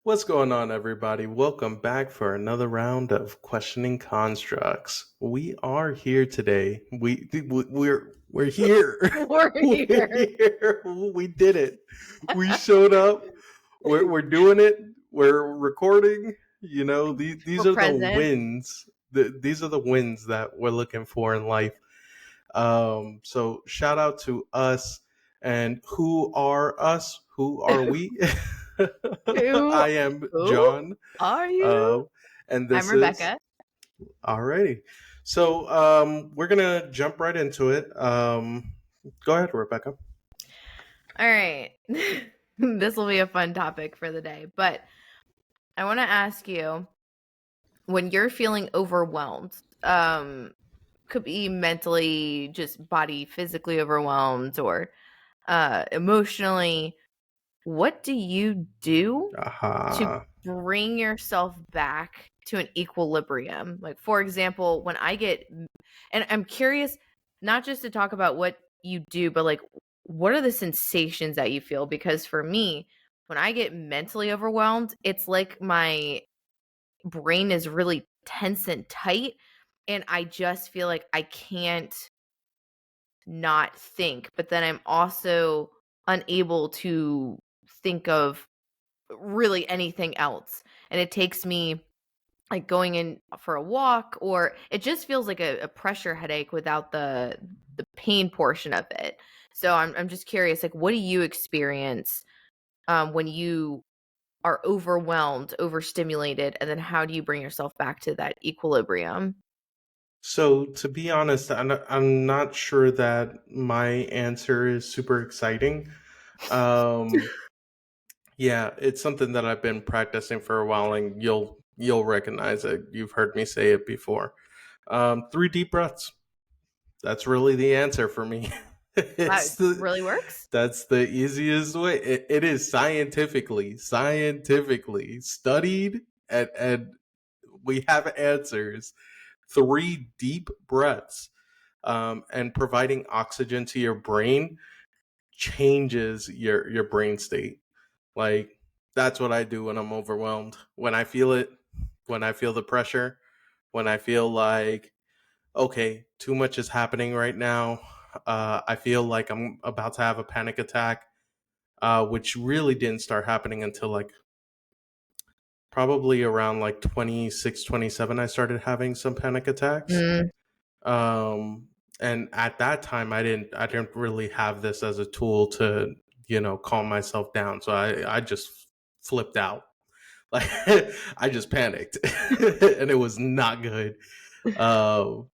What's going on, everybody? Welcome back for another round of questioning constructs. We are here today. We're here. We're We're here. here. We did it. We showed up. We're doing it. We're recording. These We're are the present. wins. These are the wins that we're looking for in life. So shout out to us. And who are us? Who are we? Who I am who John, are uh, you? and I'm this is Rebecca. alrighty. So we're gonna jump right into it. Go ahead, Rebecca. All right. This will be a fun topic for the day, but I want to ask you when you're feeling overwhelmed, could be mentally, just body physically overwhelmed or emotionally, what do you do to Aha. bring yourself back to an equilibrium? Like, for example, when I get, and I'm curious, not just to talk about what you do, but like, what are the sensations that you feel? Because for me, when I get mentally overwhelmed, it's like my brain is really tense and tight. And I just feel like I can't not think, but then I'm also unable to think of really anything else. And it takes me like going in for a walk, or it just feels like a pressure headache without the pain portion of it. So I'm just curious, like, what do you experience when you are overwhelmed, overstimulated, and then how do you bring yourself back to that equilibrium? So to be honest, I'm not sure that my answer is super exciting. Um, yeah, it's something that I've been practicing for a while, and you'll recognize it. You've heard me say it before. Three deep breaths. That's really the answer for me. That it's the really works. That's the easiest way. It is scientifically studied, and we have answers. Three deep breaths, and providing oxygen to your brain changes your brain state. Like, that's what I do when I'm overwhelmed. When I feel it, when I feel the pressure, when I feel like, okay, too much is happening right now. I feel like I'm about to have a panic attack, which really didn't start happening until like probably around like 26, 27. I started having some panic attacks. Mm. Um, and at that time, I didn't really have this as a tool to, calm myself down. So I just flipped out. Like, I just panicked and it was not good. Um,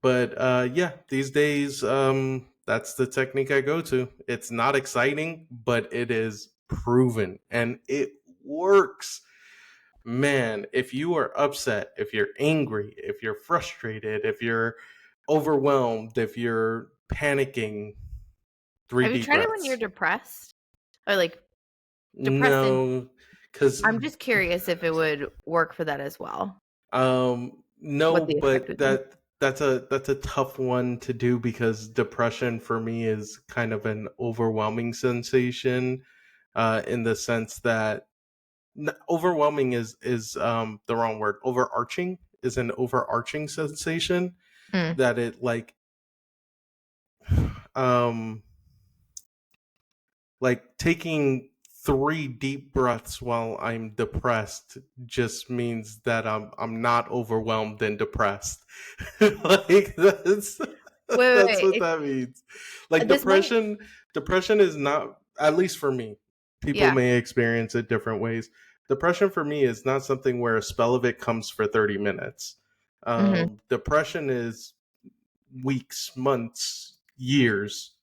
But yeah, these days, that's the technique I go to. It's not exciting, but it is proven and it works. Man, if you are upset, if you're angry, if you're frustrated, if you're overwhelmed, if you're panicking, three Have you deep tried it when you're breaths. depressed? Or like depressed and No, because I'm just curious if it would work for that as well. no, What the effect but would be. that's a tough one to do because depression for me is kind of an overwhelming sensation, in the sense that overwhelming is the wrong word. Overarching is an overarching sensation Mm. that it um like taking three deep breaths while I'm depressed just means that I'm not overwhelmed and depressed. Like, that's Wait. what that means. Like, This might depression is not, at least for me. People yeah. may experience it different ways. Depression for me is not something where a spell of it comes for 30 minutes. Mhm. Depression is weeks, months, years.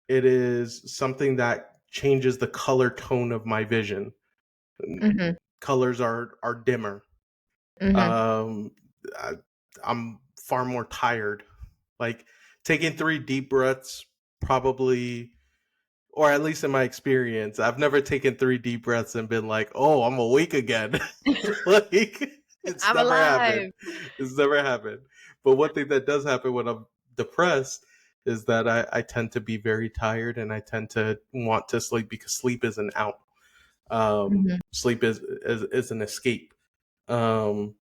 It is something that changes the color tone of my vision. Mhm. Colors are dimmer. Mhm. Um, I, I'm far more tired. Like, taking three deep breaths, probably, or at least in my experience, I've never taken three deep breaths and been like, "Oh, I'm awake again." Like, it's I'm never happened. alive. It's never happened. But one thing that does happen when I'm depressed is that I tend to be very tired and I tend to want to sleep because sleep isn't out. Mhm. Sleep is an escape. Um,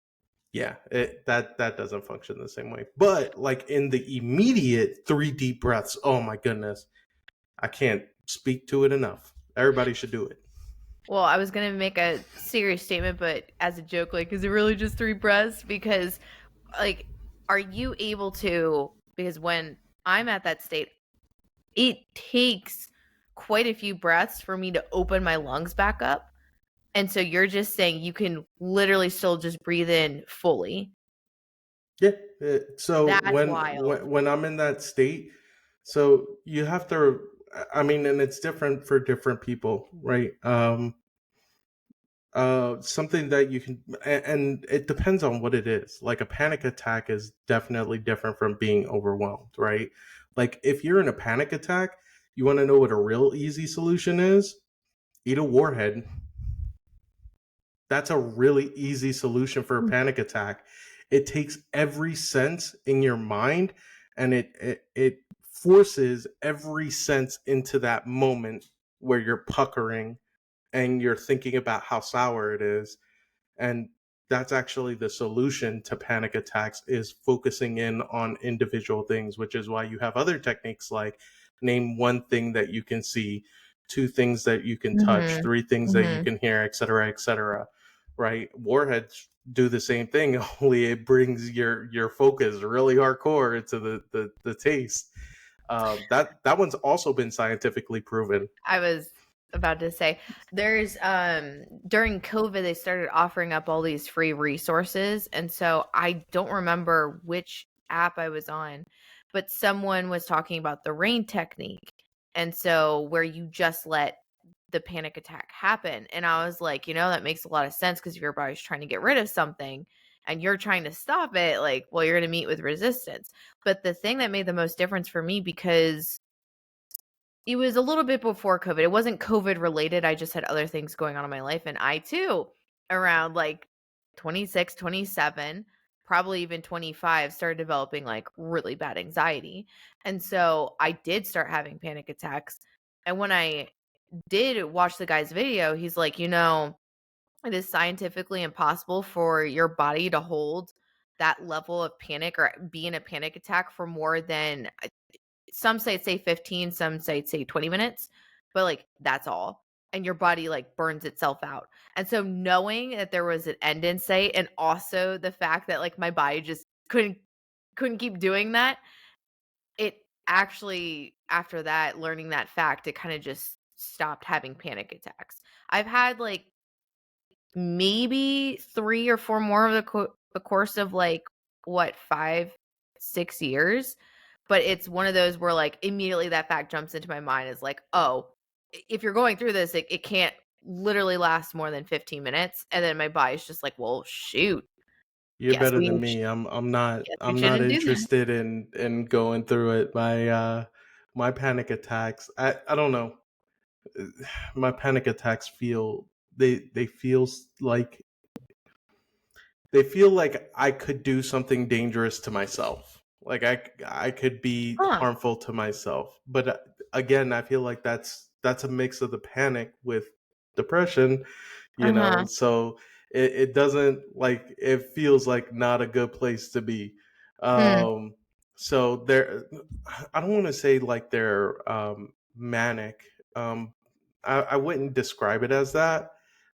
yeah, that doesn't function the same way. But like in the immediate three deep breaths, oh my goodness, I can't speak to it enough. Everybody should do it. Well, I was gonna make a serious statement, but as a joke, like, is it really just 3 breaths? Because, like, are you able to because when I'm at that state, it takes quite a few breaths for me to open my lungs back up, and so you're just saying you can literally still just breathe in fully. Yeah. So That's wild. when I'm in that state, so you have to. I mean, and it's different for different people, right? Something that you can, and it depends on what it is. Like a panic attack is definitely different from being overwhelmed, right? Like if you're in a panic attack, you want to know what a real easy solution is? Eat a warhead. That's a really easy solution for a Mm. panic attack. It takes every sense in your mind, and it forces every sense into that moment where you're puckering and you're thinking about how sour it is. And that's actually the solution to panic attacks, is focusing in on individual things, which is why you have other techniques like name one thing that you can see, two things that you can touch, Mhm. three things that you Mhm. can hear, etc., right? Warheads do the same thing, only it brings your focus really hardcore into the taste. That one's also been scientifically proven. I was about to say there's during COVID they started offering up all these free resources, and so I don't remember which app I was on, but someone was talking about the rain technique. And so where you just let the panic attack happen. And I was like, that makes a lot of sense because if your body's trying to get rid of something and you're trying to stop it, like, well, you're going to meet with resistance. But the thing that made the most difference for me, because it was a little bit before COVID. It wasn't COVID related. I just had other things going on in my life. And I too, around like 26, 27, probably even 25, started developing like really bad anxiety. And so I did start having panic attacks. And when I did watch the guy's video, he's like, it is scientifically impossible for your body to hold that level of panic or be in a panic attack for more than some say 15, some say 20 minutes, but like that's all. And your body like burns itself out. And so knowing that there was an end in sight and also the fact that like my body just couldn't keep doing that, it actually after that learning that fact, it kind of just stopped having panic attacks. I've had like maybe 3 or 4 more of the course of like what 5, 6 years. But it's one of those where, like, immediately that fact jumps into my mind is like, "Oh, if you're going through this, it can't literally last more than 15 minutes." And then my body's just like, "Well, shoot. You're Guess better we than sh me. guess we I'm not shouldn't do that." interested in going through it. My panic attacks. I don't know. My panic attacks feel they feel like they feel like I could do something dangerous to myself. Like I could be Huh. harmful to myself. But again, I feel like that's a mix of the panic with depression, Uh-huh. so it doesn't, like, it feels like not a good place to be. Hmm. So there, I don't want to say like they're manic. I wouldn't describe it as that,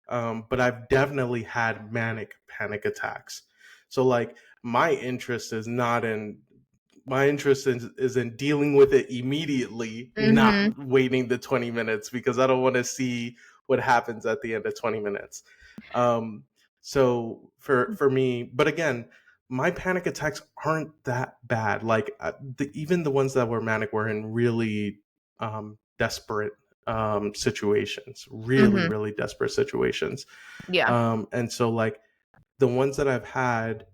but I've definitely had manic panic attacks. So like my interest is in dealing with it immediately, Mhm. not waiting the 20 minutes, because I don't want to see what happens at the end of 20 minutes. Um, so for me, but again, my panic attacks aren't that bad. Like even the ones that were manic were in really desperate situations, really, Mhm. really desperate situations. Yeah. And so like the ones that I've had,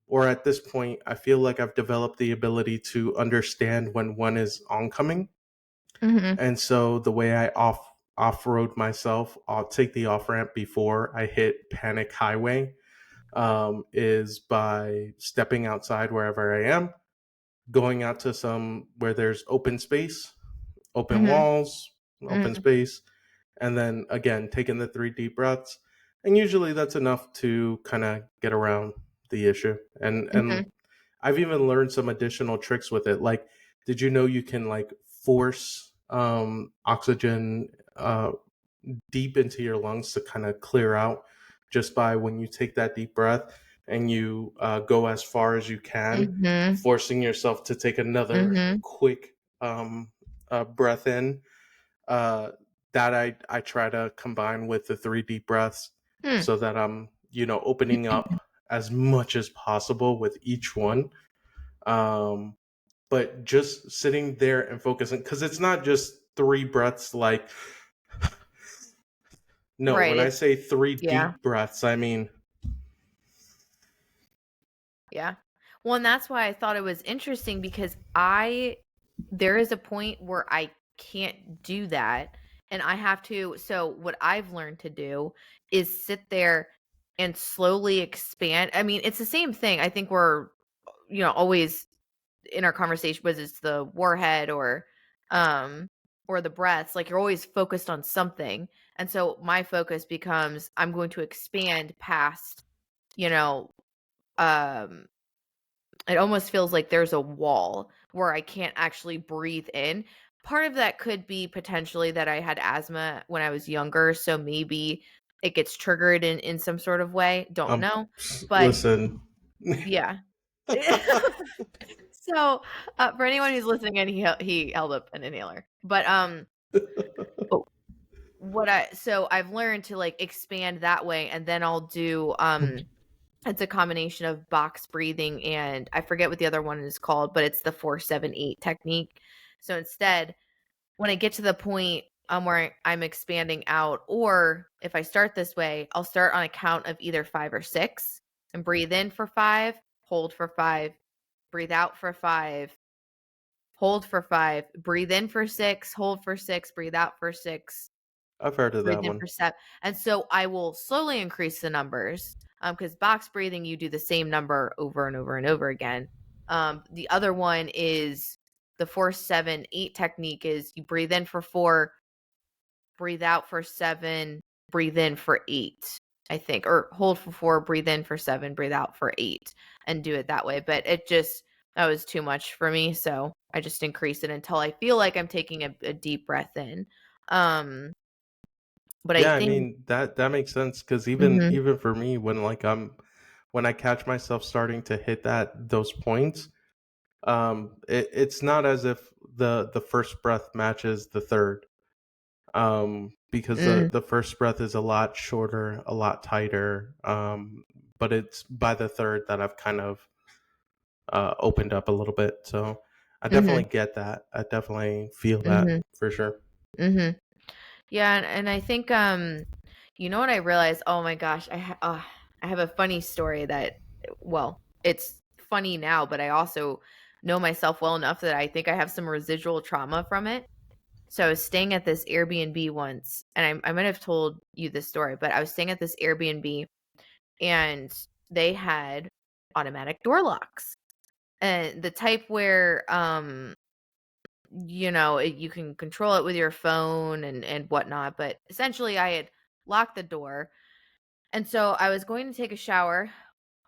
or at this point, I feel like I've developed the ability to understand when one is oncoming. Mhm. And so the way I off road myself, I'll take the off ramp before I hit panic highway, is by stepping outside wherever I am, going out to some where there's open space, open Mhm. walls, open Mhm. space, and then again taking the 3 deep breaths, and usually that's enough to kind of get around the issue. And Mhm. I've even learned some additional tricks with it. Like, did you know you can like force oxygen deep into your lungs to kind of clear out just by when you take that deep breath and you go as far as you can, Mhm. forcing yourself to take another Mhm. quick breath in. Uh, that I try to combine with the 3 deep breaths Hmm. so that I'm, opening up as much as possible with each one. Um, but just sitting there and focusing, because it's not just 3 breaths like, no, Right, when I it's say three yeah. deep breaths, I mean, Yeah. Well, and that's why I thought it was interesting because I there is a point where I can't do that and I have to so what I've learned to do is sit there and slowly expand. I mean, it's the same thing. I think we're always in our conversation whether it's the warhead um or the breaths, like you're always focused on something. And so my focus becomes I'm going to expand past, you know, um it almost feels like there's a wall where I can't actually breathe in. Part of that could be potentially that I had asthma when I was younger, so maybe it gets triggered in some sort of way, don't um, know. But listen. yeah. So, for anyone who's listening in, he held up an inhaler. But, oh, I've learned to, like, expand that way, and then I'll do, it's a combination of box breathing and I forget what the other one is called, but it's the 4-7-8 technique. So instead, when I get to the point where I'm expanding out, or if I start this way, I'll start on a count of either 5 or 6 and breathe in for 5, hold for 5, breathe out for 5, hold for 5, breathe in for 6, hold for 6, breathe out for 6, I've heard of breathe that in one. for 7. And so I will slowly increase the numbers because box breathing, you do the same number over and over and over again. The other one is the 4-7-8 technique is you breathe in for 4, breathe out for 7, breathe in for 8, I think, or hold for 4, breathe in for 7, breathe out for 8, and do it that way. But that was too much for me. So I just increase it until I feel like I'm taking a deep breath in. Um, but I Yeah, I think, mean that makes sense because even mhm, even for me, when I catch myself starting to hit those points, it's not as if the first breath matches the third, because mm, the first breath is a lot shorter, a lot tighter, but it's by the third that I've kind of opened up a little bit. So I definitely mhm, get that. I definitely feel that mhm, for sure. mhm. Yeah, and I think, you know what I realized? Oh my gosh, I have a funny story that, well, it's funny now, but I also know myself well enough that I think I have some residual trauma from it. So I was staying at this Airbnb once, and I might have told you this story, but I was staying at this Airbnb, and they had automatic door locks, and the type where, you can control it with your phone and whatnot. But essentially, I had locked the door, and so I was going to take a shower,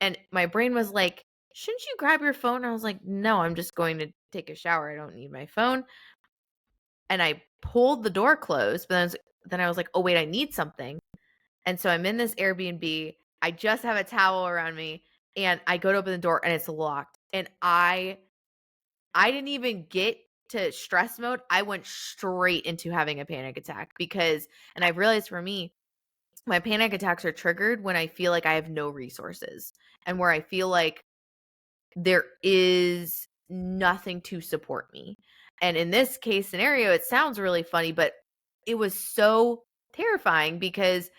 and my brain was like, "Shouldn't you grab your phone?" I was like, "No, I'm just going to take a shower. I don't need my phone." And I pulled the door closed, but then I was like, "Oh wait, I need something." And so I'm in this Airbnb. I just have a towel around me, and I go to open the door, and it's locked. And I didn't even get to stress mode. I went straight into having a panic attack because and I realized for me, my panic attacks are triggered when I feel like I have no resources and where I feel like there is nothing to support me. And in this case scenario, it sounds really funny, but it was so terrifying because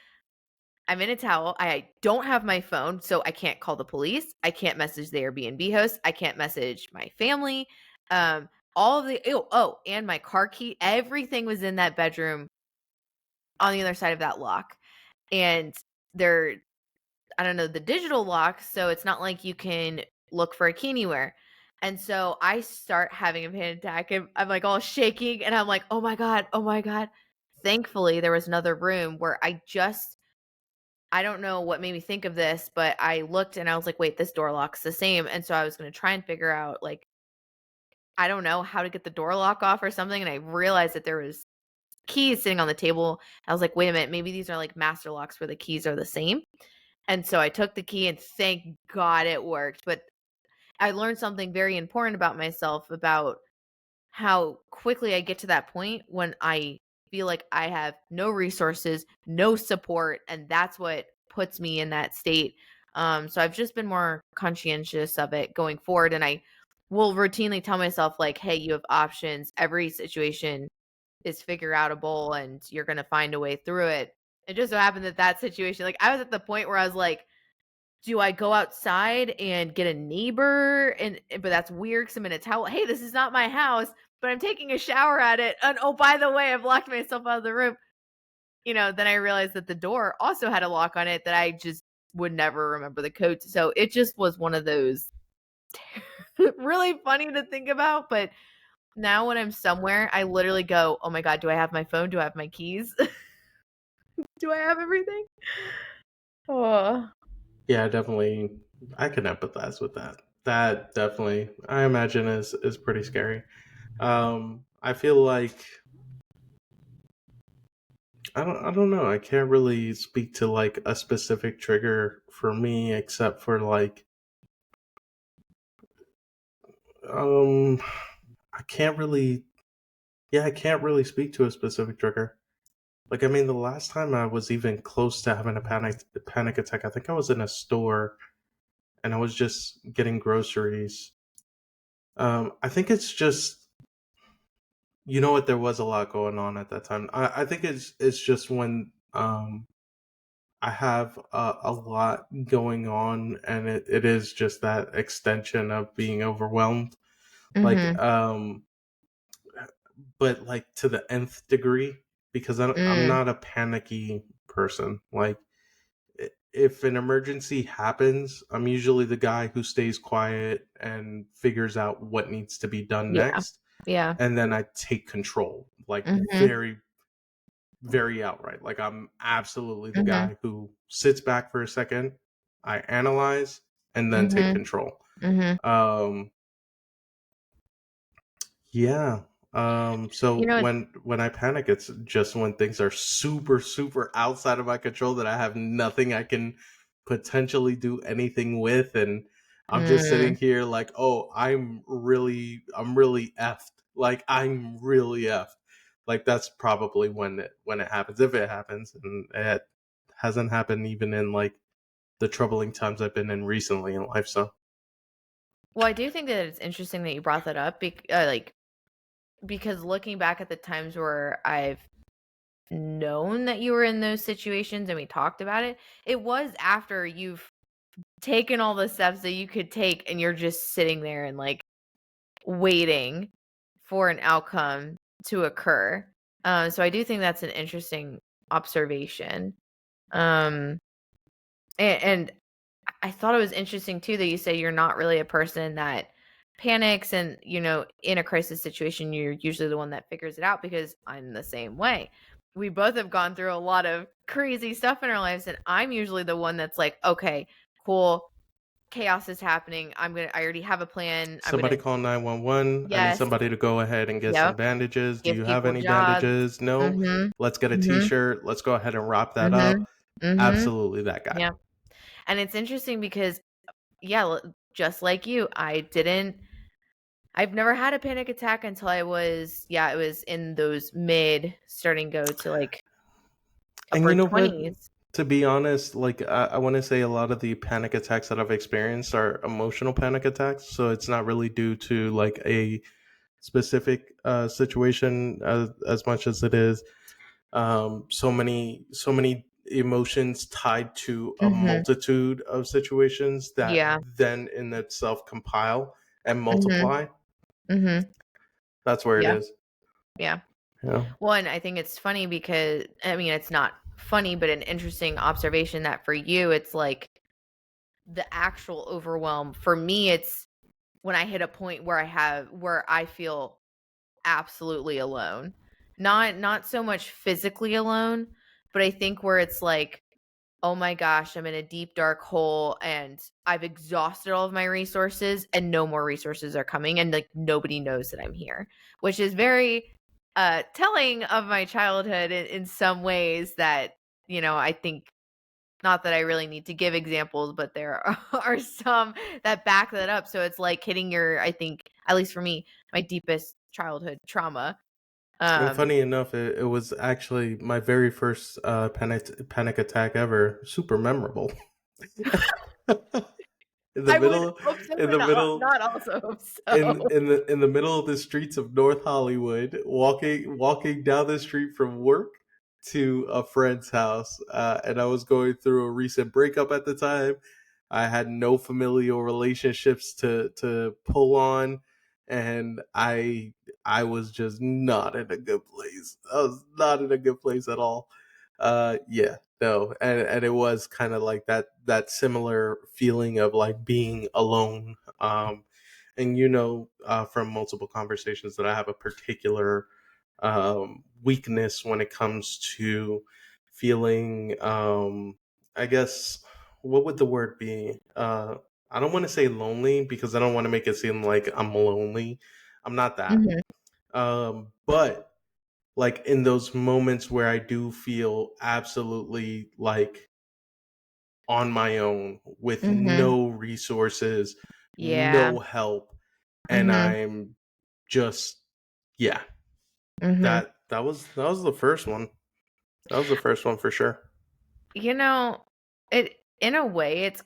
I'm in a towel. I don't have my phone, so I can't call the police. I can't message the Airbnb host. I can't message my family. All of the and my car key, everything was in that bedroom on the other side of that lock. And they're, I don't know, the digital lock, so it's not like you can look for a key anywhere. And so I start having a panic attack and I'm like all shaking and I'm like, oh my God, oh my God. Thankfully, there was another room where I don't know what made me think of this, but I looked and I was like, "Wait, this door lock's the same." And so I was gonna try and figure out, like, I don't know how to get the door lock off or something, and I realized that there was keys sitting on the table. I was like, "Wait a minute, maybe these are like master locks where the keys are the same." And so I took the key and thank God it worked. But I learned something very important about myself about how quickly I get to that point when I feel like I have no resources, no support, and that's what puts me in that state. So I've just been more conscientious of it going forward, and I will routinely tell myself like, "Hey, you have options. Every situation is figure outable, and you're gonna find a way through it." It just so happened that that situation, like, I was at the point where I was like, do I go outside and get a neighbor? But that's weird because 'cause I'm in a towel. "Hey, this is not my house, but I'm taking a shower at it, and oh, by the way, I've locked myself out of the room." Then I realized that the door also had a lock on it that I just would never remember the code to. So it just was one of those really funny to think about, but now when I'm somewhere, I literally go, "Oh my god, do I have my phone? Do I have my keys? Do I have everything?" Oh. Yeah, definitely. I can empathize with that. That definitely, I imagine, is pretty scary. I feel like I don't know. I can't really speak to like a specific trigger for me, except for like um, I can't really. Yeah, I can't really speak to a specific trigger. Like, I mean, the last time I was even close to having a panic attack, I think I was in a store and I was just getting groceries. I think it's just, you know what, there was a lot going on at that time. I think it's just when I have a lot going on, and it is just that extension of being overwhelmed. Like, Mhm. but like to the nth degree, because I'm Mm. not a panicky person. Like, if an emergency happens, I'm usually the guy who stays quiet and figures out what needs to be done Yeah. next, Yeah. and then I take control, like Mhm. very, very outright. Like, I'm absolutely the Mhm. guy who sits back for a second, I analyze, and then take Mhm. control. Mhm. Um, Yeah. So You know, it's when I panic, it's just when things are super, super outside of my control that I have nothing I can potentially do anything with, and I'm just sitting mm. here like, oh, I'm really effed. Like, I'm really effed. Like, that's probably when it happens, if it happens, and it hasn't happened even in like the troubling times I've been in recently in life. So Well, I do think that it's interesting that you brought that up, because looking back at the times where I've known that you were in those situations and we talked about it, it was after you've taken all the steps that you could take and you're just sitting there and, like, waiting for an outcome to occur. So I do think that's an interesting observation. Um, and I thought it was interesting too that you say you're not really a person that panics and, in a crisis situation, you're usually the one that figures it out because I'm the same way. We both have gone through a lot of crazy stuff in our lives, and I'm usually the one that's like, okay, cool, chaos is happening. I already have a plan. I'm somebody gonna, call 911. I need yes, somebody to go ahead and get some yep, bandages. Do give you have people any jobs. bandages? No. Mm-hmm. Let's get a Mm-hmm. t-shirt. Let's go ahead and wrap that Mm-hmm. up. Mm-hmm. Absolutely that guy. Yeah. And it's interesting because, yeah, just like you, I've never had a panic attack until it was in those mid starting go to like And upper you know what? 20s. To be honest, like I want to say a lot of the panic attacks that I've experienced are emotional panic attacks. So it's not really due to like a specific situation as much as it is so many emotions tied to a Mhm. multitude of situations that Yeah. then in itself compile and Mhm. multiply. Mhm. That's where it Yeah. is. Yeah. Yeah. Well, and I think it's funny because I mean, it's not funny, but an interesting observation that for you, it's like the actual overwhelm. For me, it's when I hit a point where I feel absolutely alone. Not so much physically alone, but I think where it's like, "Oh my gosh, I'm in a deep dark hole and I've exhausted all of my resources and no more resources are coming and like nobody knows that I'm here." Which is very telling of my childhood in some ways that, I think not that I really need to give examples, but there are some that back that up. So it's like hitting your, I think, at least for me, my deepest childhood trauma. And Um funny enough, it was actually my very first panic attack ever. Super memorable. in the I would middle, hope so, in but the middle, not also hope so. in the middle of the streets of North Hollywood, walking down the street from work to a friend's house, and I was going through a recent breakup at the time. I had no familial relationships to pull on, and I was just not in a good place. I was not in a good place at all. Yeah, no, and it was kind of like that similar feeling of like being alone. And from multiple conversations that I have a particular weakness when it comes to feeling. I guess what would the word be? I don't want to say lonely because I don't want to make it seem like I'm lonely. I'm not that. Mhm, But like in those moments where I do feel absolutely like on my own with mhm. no resources, Yeah. no help, and Mhm, I'm just yeah. mhm. That was the first one. That was the first one for sure. You know, it in a way, it's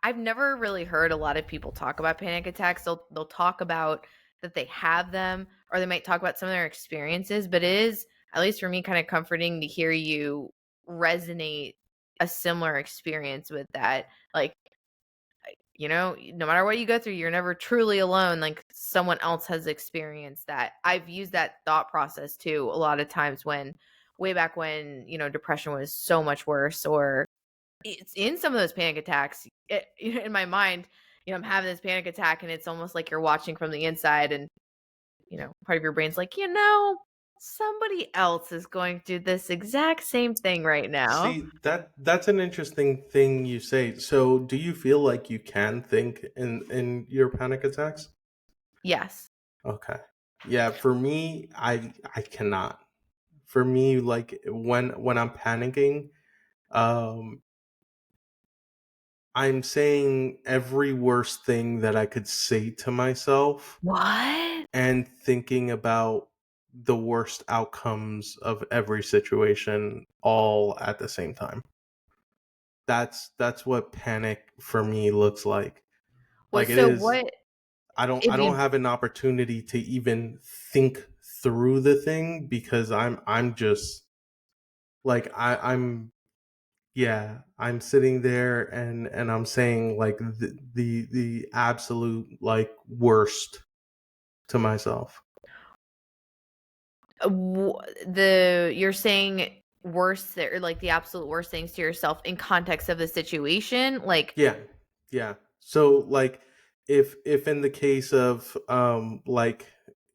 I've never really heard a lot of people talk about panic attacks. They'll talk about that they have them, or they might talk about some of their experiences. But it is, at least for me, kind of comforting to hear you resonate a similar experience with that. Like, no matter what you go through, you're never truly alone. Like someone else has experienced that. I've used that thought process too a lot of times when way back when, depression was so much worse, or it's in some of those panic attacks. In my mind, I'm having this panic attack and it's almost like you're watching from the inside, and part of your brain's like, somebody else is going through this exact same thing right now. See, that's an interesting thing you say. So, do you feel like you can think in your panic attacks? Yes. Okay. Yeah, for me, I cannot. For me, like when I'm panicking, um I'm saying every worst thing that I could say to myself What? and thinking about the worst outcomes of every situation all at the same time. That's what panic for me looks like. Well, Like it so is what I if don't you have an opportunity to even think through the thing because I'm just like I'm yeah, I'm sitting there and I'm saying like the absolute like worst to myself. the you're saying worst, or like the absolute worst things to yourself in context of the situation, like Yeah. Yeah. So like if in the case of like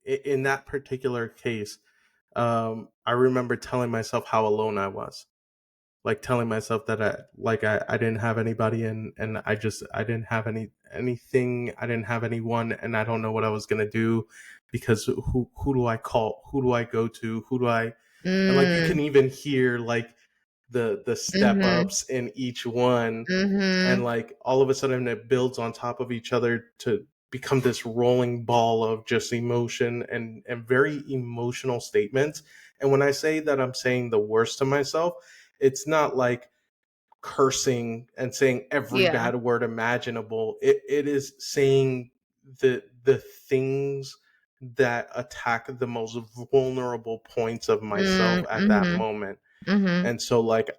in that particular case, I remember telling myself how alone I was. Like telling myself that I didn't have anybody and I didn't have anything, I didn't have anyone and I don't know what I was going to do because who do I call? Who do I go to? Who do I and like you can mm, even hear like the step mhm, ups in each one and mhm, like all of a sudden it builds on top of each other to become this rolling ball of just emotion and very emotional statements. And when I say that I'm saying the worst to myself, it's not like cursing and saying every yeah, bad word imaginable. It is saying the things that attack the most vulnerable points of myself at that mhm, moment. mhm, And so like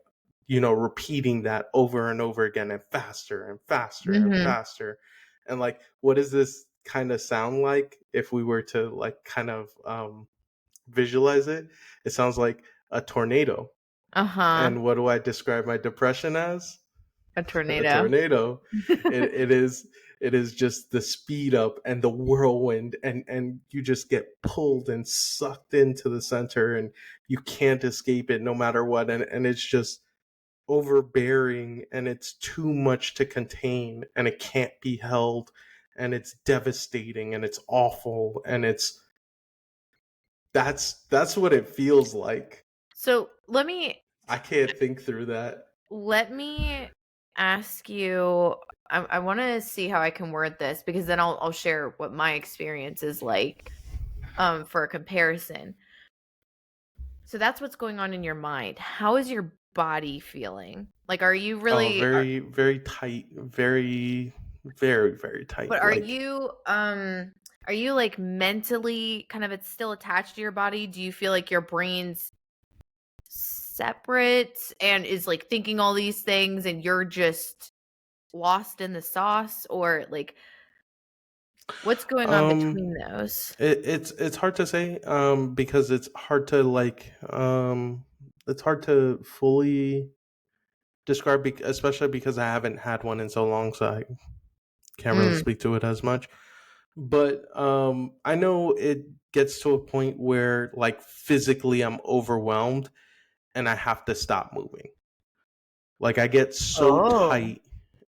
repeating that over and over again and faster and faster and mhm. faster. And like what does this kind of sound like if we were to like kind of visualize it? It sounds like a tornado. Uh-huh. And what do I describe my depression as? A A tornado. tornado. It is It is just the speed up and the whirlwind, and you just get pulled and sucked into the center, and you can't escape it no matter what. And it's just overbearing, and it's too much to contain, and it can't be held, and it's devastating, and it's awful, and that's what it feels like. So I can't think through that. let me ask you. I want to see how I can word this, because then I'll share what my experience is like, for a comparison. So that's what's going on in your mind. How is your body feeling? Like, are you Oh, really? very, very tight, very, very, very tight. But Like, are you like mentally kind of it's still attached to your body? Do you feel like your brain's separate and is like thinking all these things and you're just lost in the sauce, or like what's going on um, between those? it's hard to say, because it's hard to fully describe, especially because I haven't had one in so long, so I can't really Mm. speak to it as much. But I know it gets to a point where, like, physically I'm overwhelmed and I have to stop moving. Like, I get so Oh. tight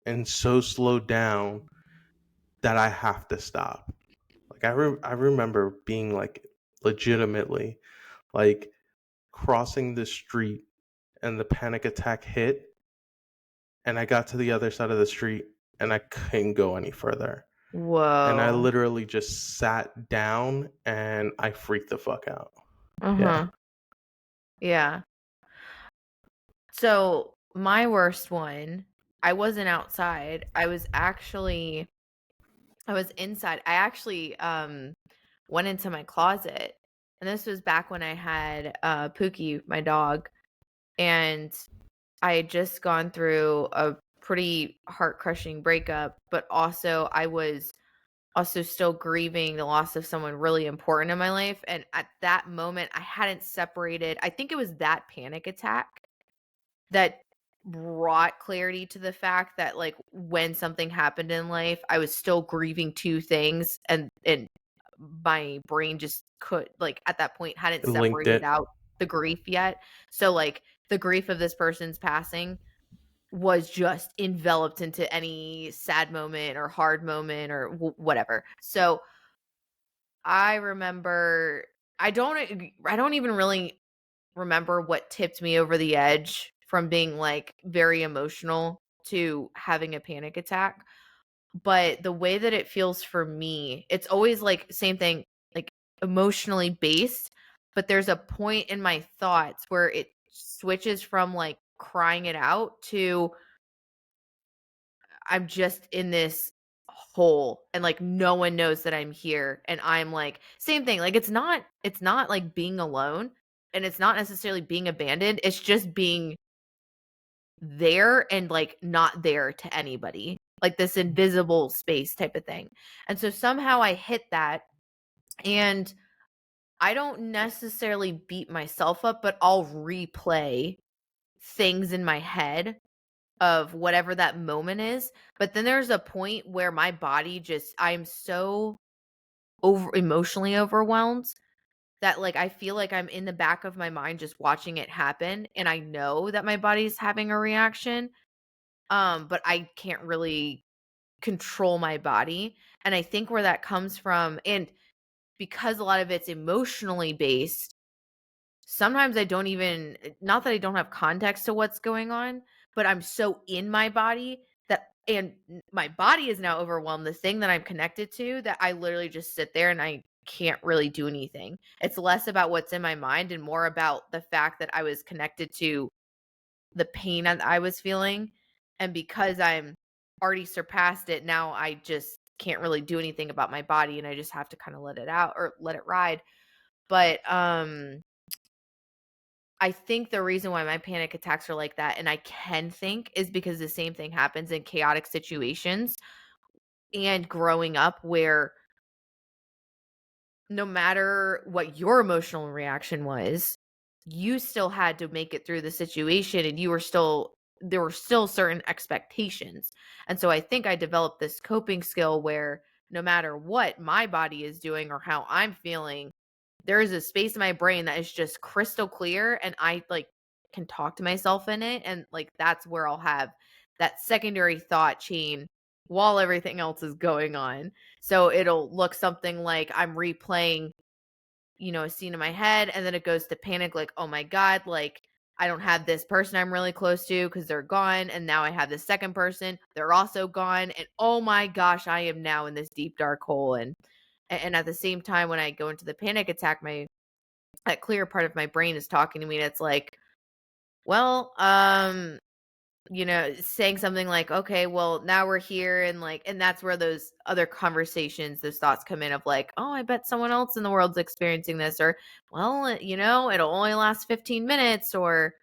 and so slowed down that I have to stop. Like, I remember being like legitimately like crossing the street, and the panic attack hit, and I got to the other side of the street, and I couldn't go any further. And I Whoa. literally just sat down and I freaked the fuck out. Yeah. Uh-huh. Yeah. So my worst one, I wasn't outside. I was inside. I actually went into my closet. And this was back when I had Pookie, my dog, and I had just gone through a pretty heart-crushing breakup, but also I was also still grieving the loss of someone really important in my life, and at that moment I hadn't separated. I think it was that panic attack that brought clarity to the fact that, like, when something happened in life, I was still grieving two things, and my brain just could, like, at that point hadn't It linked separated it, out the grief yet. So, like, the grief of this person's passing was just enveloped into any sad moment or hard moment or whatever. So, I remember I don't even really remember what tipped me over the edge from being, like, very emotional to having a panic attack, but the way that it feels for me, it's always, like, same thing, like, emotionally based, but there's a point in my thoughts where it switches from, like, crying it out to I'm just in this hole and, like, no one knows that I'm here, and I'm, like, same thing, like, it's not like being alone, and it's not necessarily being abandoned, it's just being there and, like, not there to anybody, like this invisible space type of thing. And so somehow I hit that, and I don't necessarily beat myself up, but I'll replay things in my head of whatever that moment is. But then there's a point where my body just I'm so over emotionally overwhelmed that, like, I feel like I'm in the back of my mind just watching it happen, and I know that my body's having a reaction, but I can't really control my body. And I think where that comes from, and because a lot of it's emotionally based, sometimes I don't even not that I don't have context to what's going on, but I'm so in my body that my body is now overwhelmed, the thing that I'm connected to, that I literally just sit there and I can't really do anything. It's less about what's in my mind and more about the fact that I was connected to the pain that I was feeling. And because I'm already surpassed it, now I just can't really do anything about my body and I just have to kind of let it out or let it ride. But I think the reason why my panic attacks are like that, and I can think, is because the same thing happens in chaotic situations and growing up where no matter what your emotional reaction was, you still had to make it through the situation and you were still there were still certain expectations. And so I think I developed this coping skill where no matter what my body is doing or how I'm feeling, there is a space in my brain that is just crystal clear, and I like can talk to myself in it, and like that's where I'll have that secondary thought chain while everything else is going on. So it'll look something like I'm replaying, a scene in my head, and then it goes to panic like, "Oh my god, like I don't have this person I'm really close to because they're gone, and now I have this second person, they're also gone, and oh my gosh, I am now in this deep dark hole." And at the same time when I go into the panic attack, my that clear part of my brain is talking to me, and it's like, "Well, saying something like, "Okay, well, now we're here," and like, and that's where those other conversations, those thoughts come in of like, "Oh, I bet someone else in the world's experiencing this," or, "Well, it'll only last 15 minutes," or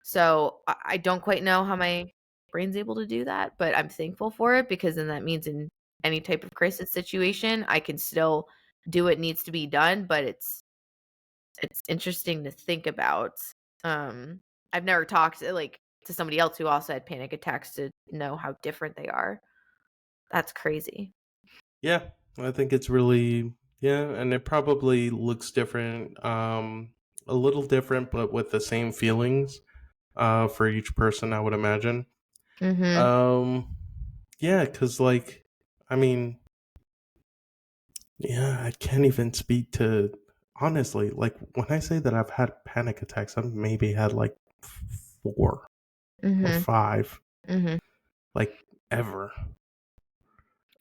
so I don't quite know how my brain's able to do that, but I'm thankful for it because then that means in any type of crisis situation, I can still do what needs to be done, but it's interesting to think about. Um, I've never talked to somebody else who also had panic attacks to know how different they are. That's crazy. Yeah, I think it's really, yeah, and it probably looks different, a little different, but with the same feelings for each person, I would imagine. Mhm. Um, yeah, because like, I mean, yeah, I can't even speak to honestly. Like when I say that I've had panic attacks, I've maybe had like four or Mhm. five, Mhm. like ever.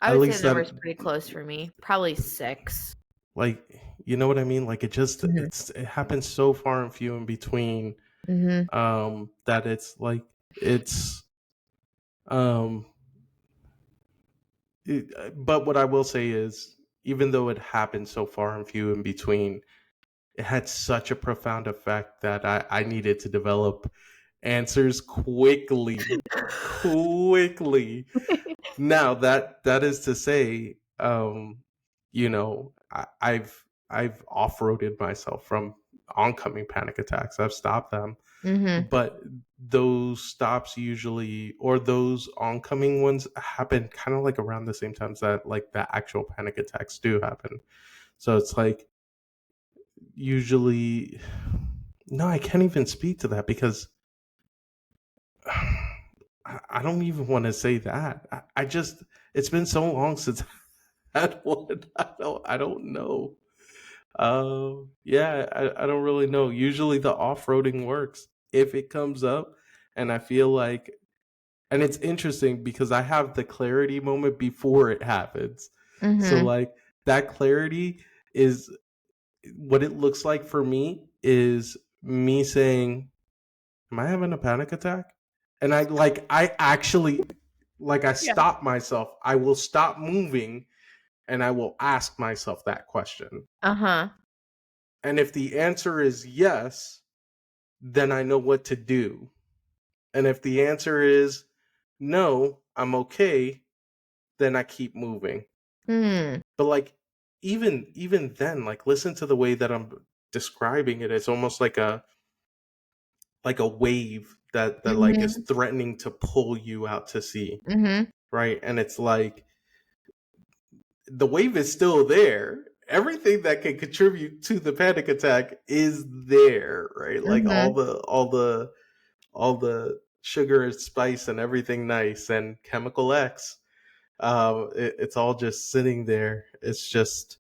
I At would say the least number is that, pretty close for me. Probably 6. like, you know what I mean? Like Mhm. it happens so far and few in between, Mhm. that it's like it's um but what I will say is, even though it happened so far and few in between, it had such a profound effect that I needed to develop answers quickly. Quickly. Now that is to say, I've off-roaded myself from oncoming panic attacks. I've stopped them, Mhm. but those stops usually, or those oncoming ones, happen kind of like around the same times that like the actual panic attacks do happen. So it's like usually, no, I can't even speak to that because I don't even want to say that. I just, it's been so long since I had one. I don't know. Yeah, I don't really know. Usually the off-roading works if it comes up, and I feel like, and it's interesting because I have the clarity moment before it happens. So Mhm. like that clarity is what it looks like for me is me saying, "Am I having a panic attack?" And I actually, like, I Yeah. stop myself. I will stop moving and I will ask myself that question. Uh-huh. And if the answer is yes, then I know what to do. And if the answer is no, I'm okay, then I keep moving. Hmm. But like even then, like listen to the way that I'm describing it. It's almost like a wave that like is Mhm. threatening to pull you out to sea, Mhm. right? And it's like the wave is still there. Everything that can contribute to the panic attack is there, right? Like Mhm. all the sugar and spice and everything nice and chemical X. It's all just sitting there. It's just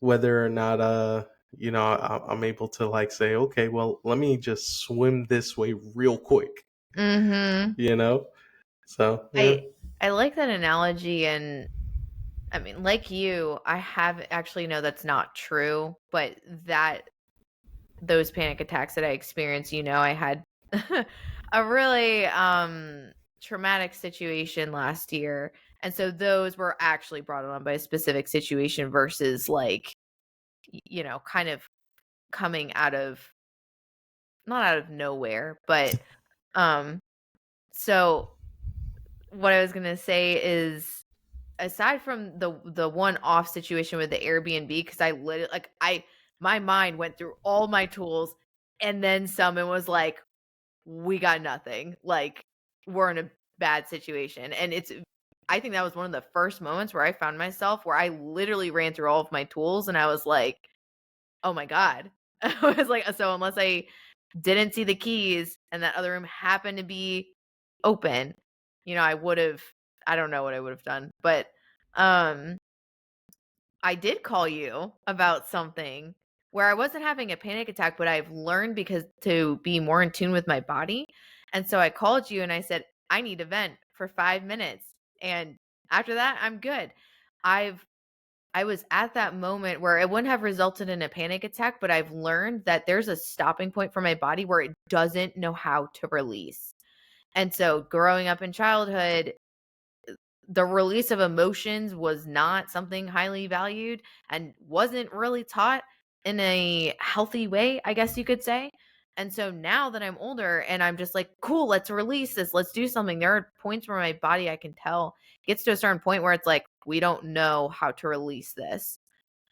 whether or not I'm able to like say, okay, well, let me just swim this way real quick, Mhm. you know. So yeah. I I like that analogy, and I mean, like you, I have actually know that's not true, but that those panic attacks that I experienced, I had a really traumatic situation last year. And so those were actually brought on by a specific situation versus like, kind of coming out of not out of nowhere, but um so what I was going to say is aside from the one off situation with the Airbnb, because I literally like I my mind went through all my tools and then some and was like, we got nothing. Like we're in a bad situation. And I think that was one of the first moments where I found myself where I literally ran through all of my tools and I was like, oh my God. I was like, so unless I didn't see the keys and that other room happened to be open, I would have, I don't know what I would have done. But um I did call you about something where I wasn't having a panic attack, but I've learned because to be more in tune with my body. And so I called you and I said, I need to vent for 5 minutes. And after that, I'm good. I've I was at that moment where it wouldn't have resulted in a panic attack, but I've learned that there's a stopping point for my body where it doesn't know how to release. And so growing up in childhood, the release of emotions was not something highly valued and wasn't really taught in a healthy way, I guess you could say. And so now that I'm older and I'm just like, cool, let's release this, let's do something. There are points where my body, I can tell, gets to a certain point where it's like, we don't know how to release this.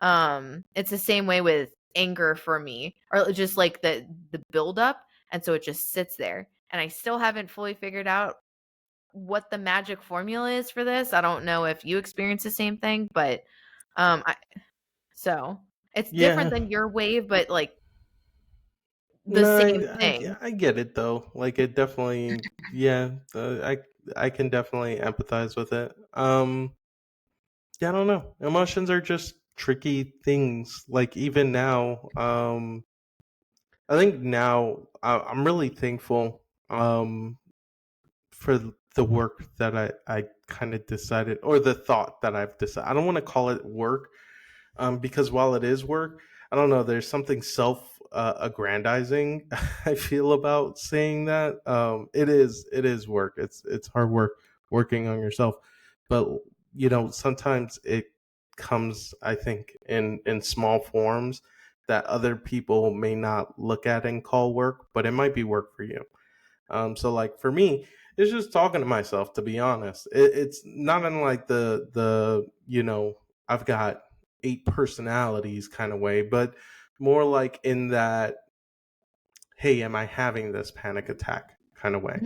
It's the same way with anger for me, or just like the buildup. And so it just sits there. And I still haven't fully figured out what the magic formula is for this. I don't know if you experience the same thing, but I so it's different Yeah. than your wave, but like the No, same thing. I get it though. Like it definitely, yeah. I can definitely empathize with it. Yeah, I don't know. Emotions are just tricky things. Like even now, I think now I'm really thankful for the work that I kind of decided, or the thought that I've decided. I don't want to call it work, because while it is work, I don't know. There's something self aggrandizing I feel about saying that. It is work. It's hard work working on yourself, but sometimes it comes, I think, in small forms that other people may not look at and call work, but it might be work for you. So like for me, it's just talking to myself. To be honest, it's not unlike the I've got eight personalities kind of way, but more like in that, hey, am I having this panic attack kind of way?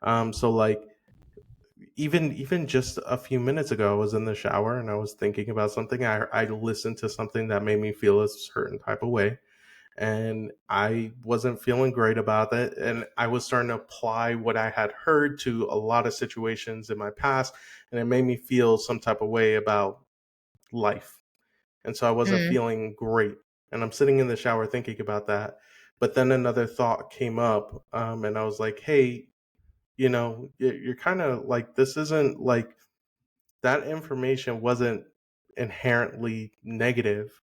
Mhm. So like even just a few minutes ago, I was in the shower and I was thinking about something. I listened to something that made me feel a certain type of way, and I wasn't feeling great about it. And I was starting to apply what I had heard to a lot of situations in my past, and it made me feel some type of way about life. And so I wasn't Mm. feeling great. And I'm sitting in the shower thinking about that. But then another thought came up, and I was like, hey, you're kind of like, this isn't like that information wasn't inherently negative,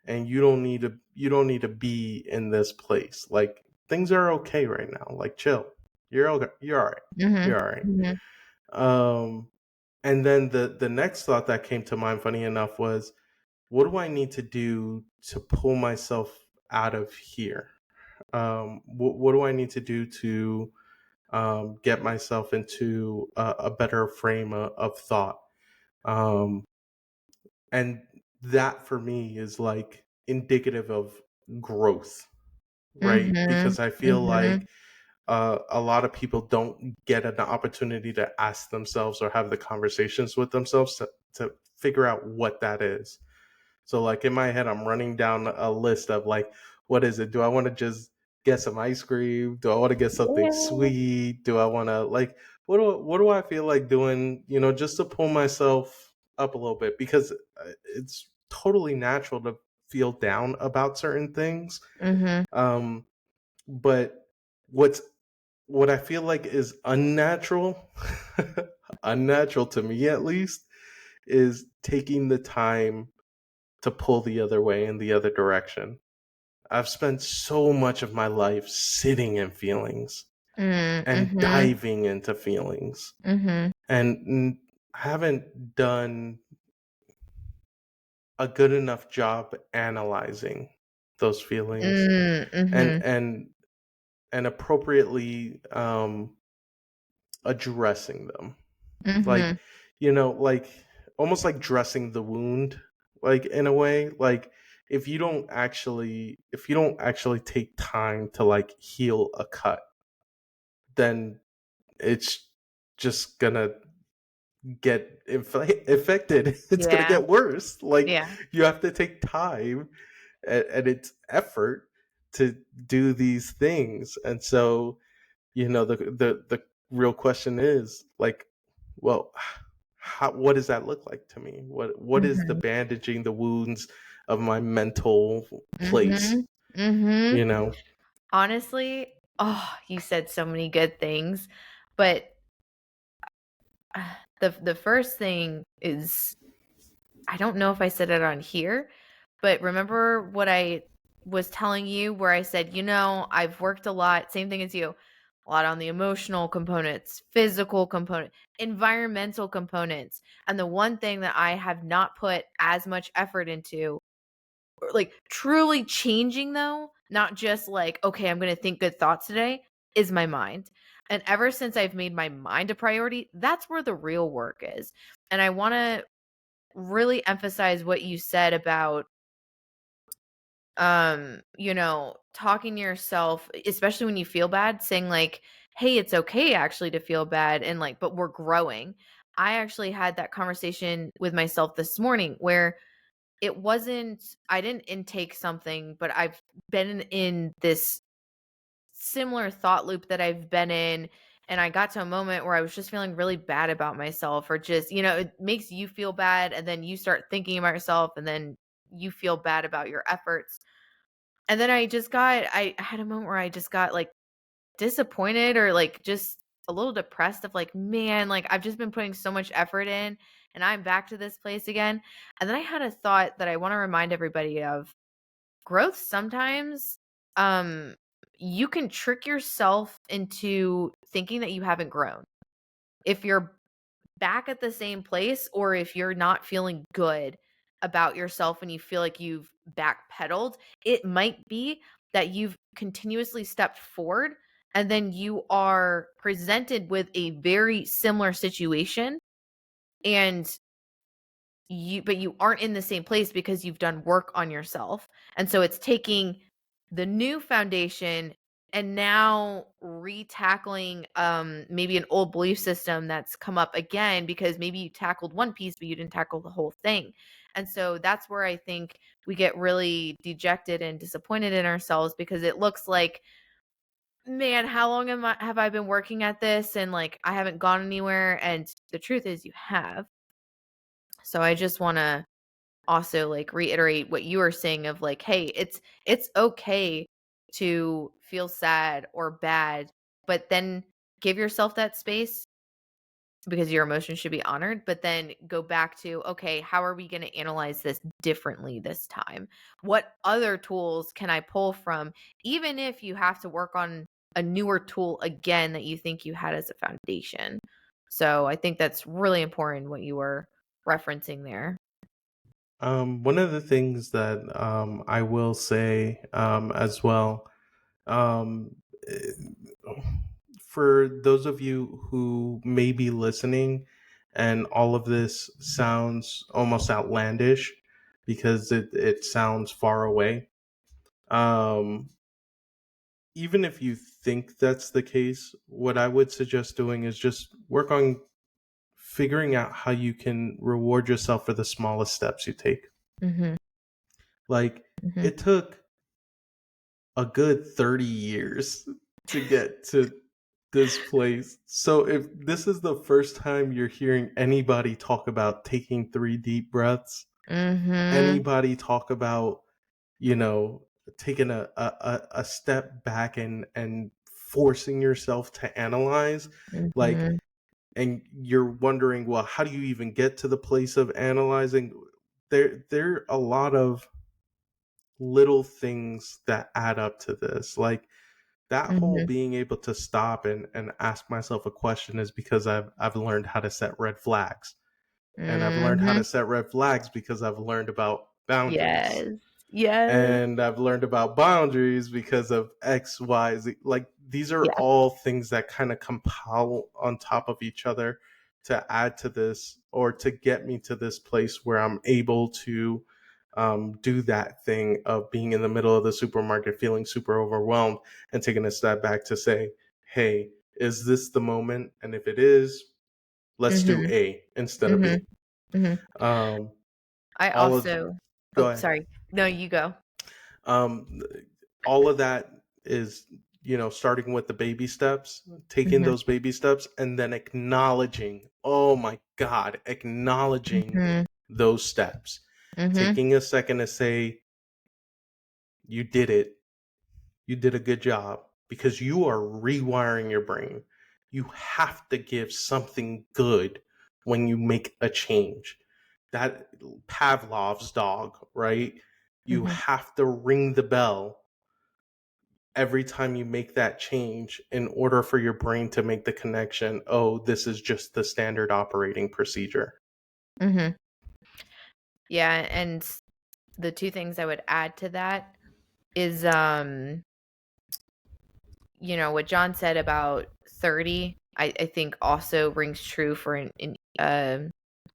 and you don't need to be in this place. Like things are okay right now. Like chill. You're okay. You're all right. Mhm. You're all right. Mhm. Um, and then the next thought that came to mind, funny enough, was what do I need to do to pull myself out of here? What do I need to do to get myself into a better frame of thought? Um, and that for me is like indicative of growth, right? Mhm. Because I feel Mhm. like a lot of people don't get an opportunity to ask themselves or have the conversations with themselves to figure out what that is. So, like in my head, I'm running down a list of like, what is it? Do I want to just get some ice cream? Do I want to get something Yeah. sweet? Do I want to like what do I feel like doing? Just to pull myself up a little bit, because it's totally natural to feel down about certain things. Mhm. Um, but what's what I feel like is unnatural, unnatural to me at least, is taking the time to pull the other way in the other direction. I've spent so much of my life sitting in feelings Mm. and Mhm. diving into feelings, Mhm. and haven't done a good enough job analyzing those feelings Mm. and Mhm. and and appropriately addressing them. Like, Mhm. like almost like dressing the wound, like in a way. Like if you don't actually take time to like heal a cut, then it's just gonna get infected. It's gonna Yeah. get worse. Like, Yeah. you have to take time and it's effort to do these things. And so, the real question is like, well, what does that look like to me? What is the Mhm. bandaging the wounds of my mental place? Mhm. Mhm. You know? Honestly, oh, you said so many good things, but the first thing is I don't know if I said it on here, but remember what I was telling you where I said, I've worked a lot, same thing as you, a lot on the emotional components, physical component, environmental components. And the one thing that I have not put as much effort into, or like truly changing though, not just like, okay, I'm going to think good thoughts today, is my mind. And ever since I've made my mind a priority, that's where the real work is. And I want to really emphasize what you said about talking to yourself, especially when you feel bad, saying like, hey, it's okay actually to feel bad, and like, but we're growing. I actually had that conversation with myself this morning where it wasn't, I didn't intake something, but I've been in this similar thought loop that I've been in. And I got to a moment where I was just feeling really bad about myself, or just, it makes you feel bad. And then you start thinking about yourself, and then you feel bad about your efforts. And then I had a moment where I just got like disappointed, or like just a little depressed of like, man, like I've just been putting so much effort in and I'm back to this place again. And then I had a thought that I want to remind everybody of. Growth sometimes, um you can trick yourself into thinking that you haven't grown. If you're back at the same place, or if you're not feeling good about yourself and you feel like you've backpedaled, it might be that you've continuously stepped forward, and then you are presented with a very similar situation, and you aren't in the same place because you've done work on yourself. And so it's taking the new foundation and now retackling maybe an old belief system that's come up again, because maybe you tackled one piece but you didn't tackle the whole thing. And so that's where I think we get really dejected and disappointed in ourselves, because it looks like, man, how long have I been working at this, and like I haven't gone anywhere. And the truth is you have. So I just want to also like reiterate what you were saying of like, hey, it's okay to feel sad or bad, but then give yourself that space, because your emotions should be honored. But then go back to, okay, how are we going to analyze this differently this time? What other tools can I pull from, even if you have to work on a newer tool again that you think you had as a foundation? So I think that's really important what you were referencing there. One of the things that I will say as well, um, eh, for those of you who may be listening and all of this sounds almost outlandish because it sounds far away, um, even if you think that's the case, what I would suggest doing is just work on figuring out how you can reward yourself for the smallest steps you take. Mhm. Like, Mhm. it took a good 30 years to get to this place. So if this is the first time you're hearing anybody talk about taking 3 deep breaths, Mhm. anybody talk about, you know, taking a step back and forcing yourself to analyze, like, Mhm. and you're wondering, well, how do you even get to the place of analyzing? There are a lot of little things that add up to this. Like, that whole Mhm. being able to stop and ask myself a question is because I've learned how to set red flags. And I've learned how to Mhm. set red flags because I've learned about boundaries. Yes. Yes. And I've learned about boundaries because of X, Y, Z. Like, these are Yeah. all things that kind of compile on top of each other to add to this, or to get me to this place where I'm able to do that thing of being in the middle of the supermarket, feeling super overwhelmed, and taking a step back to say, hey, Is this the moment? And if it is, let's do Mhm. A instead of Mhm. B. Mhm. Um, I all of also Go Oh, ahead. sorry. No, you go. Um, all of that is, starting with the baby steps, taking Mhm. those baby steps, and then acknowledging, oh my God, acknowledging Mhm. those steps. Mhm. Taking a second to say, you did it. You did a good job because you are rewiring your brain. You have to give something good when you make a change. That Pavlov's dog, right? You Mhm. have to ring the bell every time you make that change in order for your brain to make the connection. Oh, this is just the standard operating procedure. Mhm. Yeah, and the two things I would add to that is what John said about 30, I think also rings true for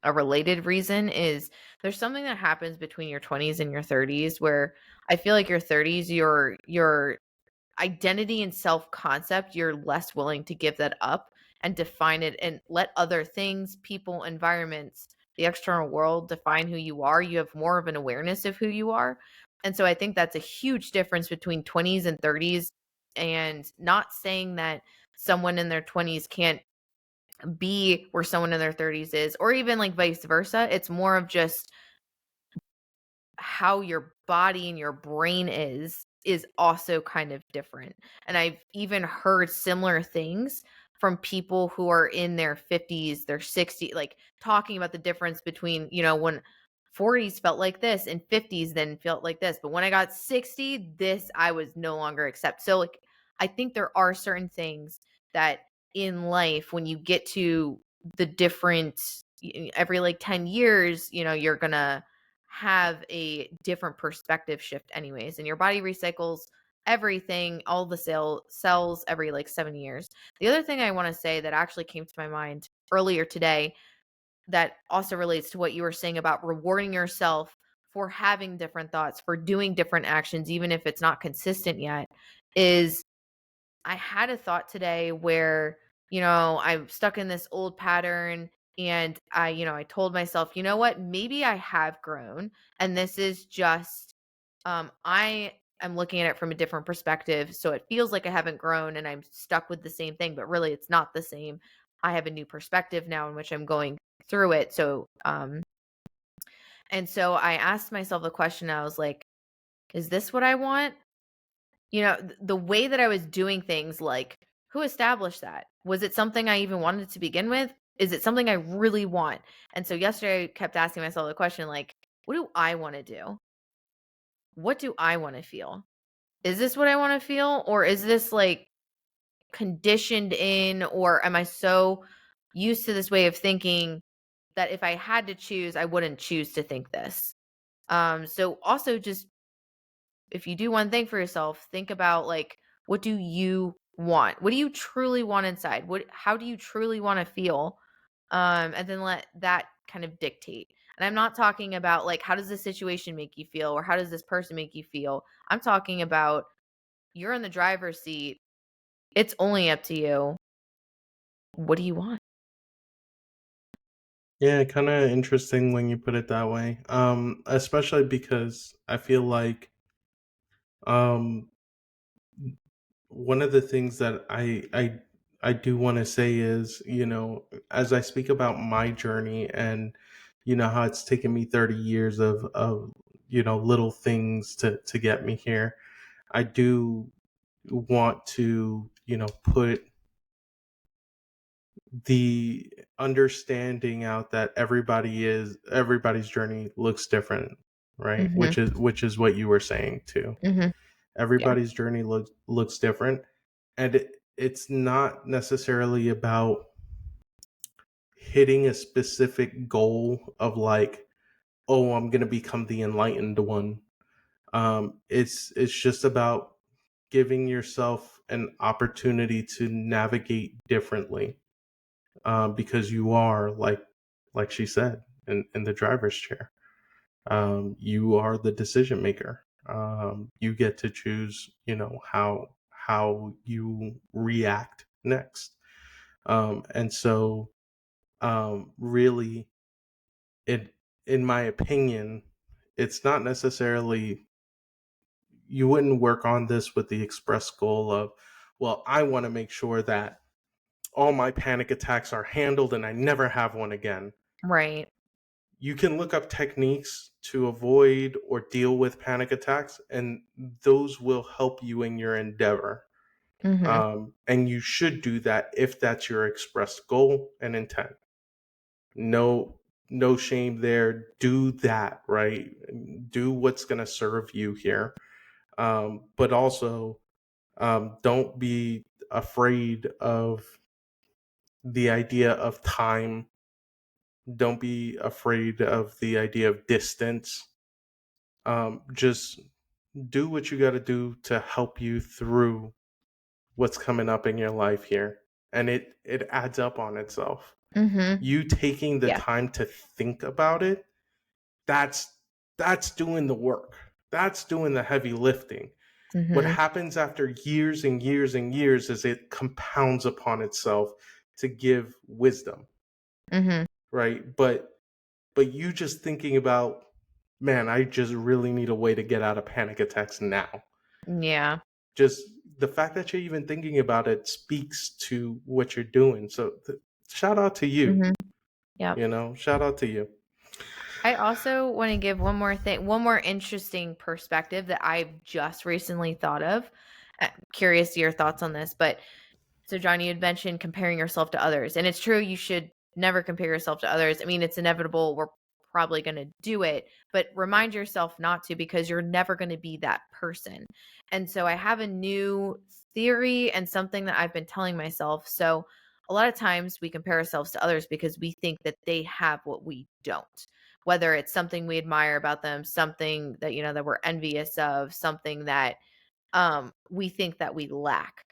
a related reason is there's something that happens between your 20s and your 30s where I feel like your 30s, your identity and self-concept, you're less willing to give that up and define it and let other things, people, environments, the external world define who you are. You have more of an awareness of who you are. And so I think that's a huge difference between 20s and 30s, and not saying that someone in their 20s can't be where someone in their 30s is, or even like vice versa. It's more of just how your body and your brain is also kind of different. And I've even heard similar things from people who are in their 50s, their 60s, like talking about the difference between, when 40s felt like this and 50s then felt like this. But when I got 60, this I was no longer accept. So like I think there are certain things that in life when you get to the different every like 10 years, you're going to have a different perspective shift anyways, and your body recycles everything, all the cells every like 7 years. The other thing I want to say that actually came to my mind earlier today that also relates to what you were saying about rewarding yourself for having different thoughts, for doing different actions even if it's not consistent yet, is I had a thought today where, I'm stuck in this old pattern, and I told myself, you know what, maybe I have grown, and this is just I am looking at it from a different perspective. So it feels like I haven't grown and I'm stuck with the same thing, but really it's not the same. I have a new perspective now in which I'm going through it. So I asked myself the question, I was like, is this what I want? The way that I was doing things, like, who established that? Was it something I even wanted to begin with? Is it something I really want? And so yesterday I kept asking myself the question, like, what do I want to do? What do I want to feel? Is this what I want to feel? Or is this like conditioned in, or am I so used to this way of thinking that if I had to choose, I wouldn't choose to think this? So also just if you do one thing for yourself, think about like, what do you want? What do you truly want inside? How do you truly want to feel? And then let that kind of dictate. And I'm not talking about like, how does this situation make you feel, or how does this person make you feel? I'm talking about you're in the driver's seat. It's only up to you. What do you want? Yeah, kind of interesting when you put it that way. Especially because I feel like um one of the things that I do want to say is, as I speak about my journey and how it's taken me 30 years of little things to get me here. I do want to, put the understanding out that everybody's journey looks different, right? Mhm. Which is what you were saying too. Mhm. Yeah. Everybody's journey looks different, and it's not necessarily about hitting a specific goal of like, oh, I'm going to become the enlightened one. It's just about giving yourself an opportunity to navigate differently, because you are like she said in the driver's chair. You are the decision maker. You get to choose, how you react next. And so, really, it, in my opinion, it's not necessarily, you wouldn't work on this with the express goal of, well, I want to make sure that all my panic attacks are handled and I never have one again. Right. You can look up techniques to avoid or deal with panic attacks, and those will help you in your endeavor. Mhm. And you should do that if that's your expressed goal and intent. No, no shame there. Do that, right? Do what's going to serve you here. But also, don't be afraid of the idea of time. Don't be afraid of the idea of distance. Just do what you got to do to help you through what's coming up in your life here, and it adds up on itself. Mhm. You taking the Yeah. time to think about it, that's that's doing the work. That's doing the heavy lifting. What Mhm. happens after years and years and years is it compounds upon itself to give wisdom, Mhm. right? But you just thinking about, man, I just really need a way to get out of panic attacks now. Yeah. Just the fact that you're even thinking about it speaks to what you're doing. So shout out to you, Mhm. Yep. shout out to you. I also want to give one more interesting perspective that I've just recently thought of. Curious to your thoughts on this, but so John, you had mentioned comparing yourself to others, and it's true you should never compare yourself to others. I mean, it's inevitable. We're probably going to do it, but remind yourself not to because you're never going to be that person. And so I have a new theory and something that I've been telling myself. So a lot of times we compare ourselves to others because we think that they have what we don't. Whether it's something we admire about them, something that that we're envious of, something that we think that we lack.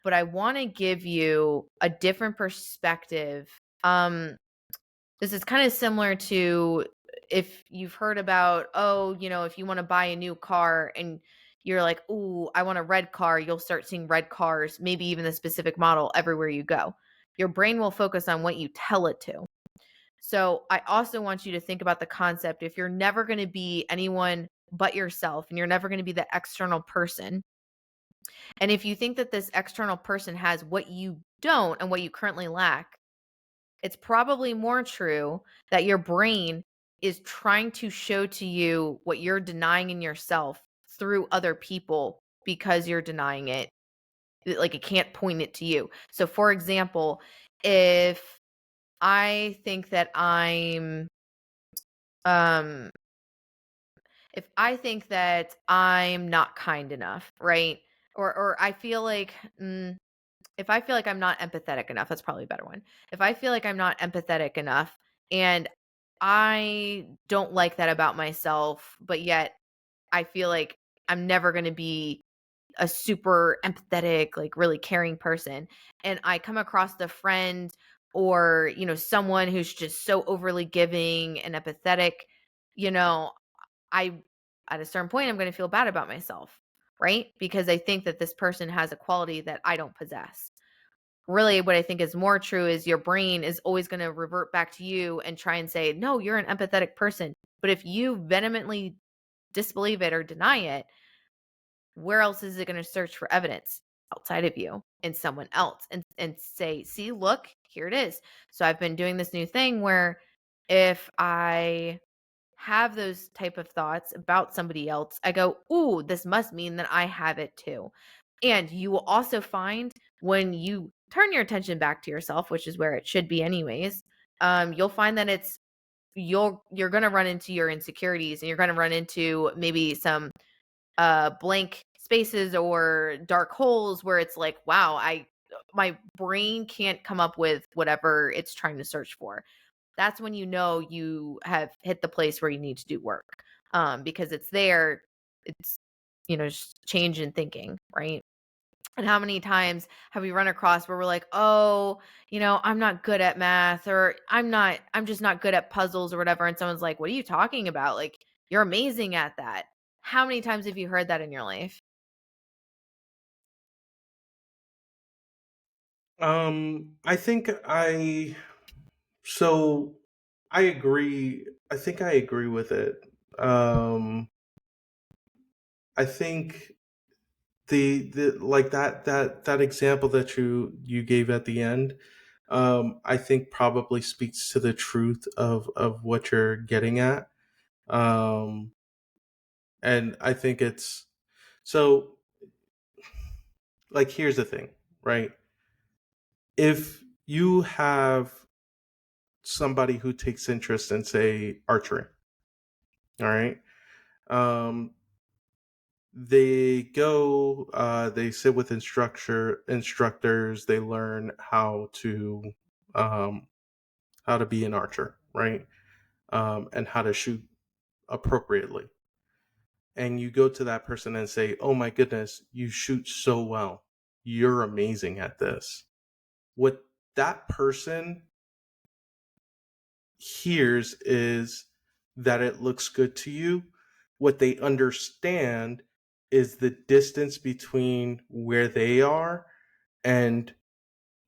But I want to give you a different perspective. This is kind of similar to if you've heard about, oh, if you want to buy a new car and you're like, ooh, I want a red car, you'll start seeing red cars, maybe even the specific model everywhere you go. Your brain will focus on what you tell it to. So I also want you to think about the concept if you're never going to be anyone but yourself and you're never going to be the external person, and if you think that this external person has what you don't and what you currently lack, it's probably more true that your brain is trying to show to you what you're denying in yourself through other people because you're denying it. Like it can't point it to you. So, for example, if I think that um, if I think that I'm not kind enough, right? Or I feel like, if I feel like I'm not empathetic enough, that's probably a better one. If I feel like I'm not empathetic enough and I don't like that about myself, but yet I feel like I'm never going to be a super empathetic, like really caring person, and I come across the friend or, someone who's just so overly giving and empathetic, you know, I at a certain point I'm going to feel bad about myself, right? Because I think that this person has a quality that I don't possess. Really, what I think is more true is your brain is always going to revert back to you and try and say, no, you're an empathetic person. But if you vehemently disbelieve it or deny it, where else is it going to search for evidence outside of you and someone else and say, see, look, here it is. So I've been doing this new thing where if I have those type of thoughts about somebody else, I go, ooh, this must mean that I have it too. And you will also find when you turn your attention back to yourself, which is where it should be anyways, you'll find that you're going to run into your insecurities and you're going to run into maybe some blank spaces or dark holes where it's like, wow, my brain can't come up with whatever it's trying to search for. That's when you have hit the place where you need to do work, because it's there. It's just change in thinking, right? And how many times have we run across where we're like, oh, I'm not good at math, or I'm just not good at puzzles or whatever, and someone's like, what are you talking about? Like, you're amazing at that. How many times have you heard that in your life? I think so I agree. I think I agree with it. I think the like that example that you gave at the end, I think probably speaks to the truth of what you're getting at. Um, and I think it's so like here's the thing, right? If you have somebody who takes interest in say archery, all right, um, they go, they sit with instructors, they learn um, how to be an archer, right? And how to shoot appropriately. And you go to that person and say, "Oh my goodness, you shoot so well. You're amazing at this." What that person hears is that it looks good to you. What they understand is the distance between where they are and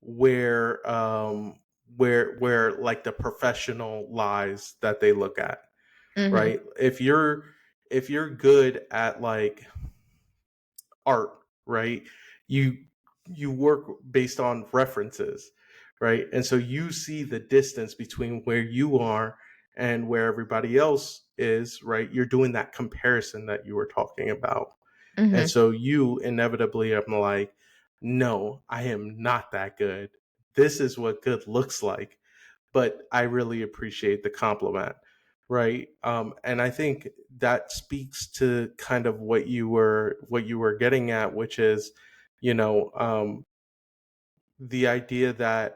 where like the professional lies that they look at, Mhm. right? If you're good at like art, right? You you work based on references, right? And so you see the distance between where you are and where everybody else is, right? You're doing that comparison that you were talking about. And Mhm. so you inevitably am like, no, I am not that good. This is what good looks like, but I really appreciate the compliment, right? And I think that speaks to kind of what you were getting at, which is, you know, the idea that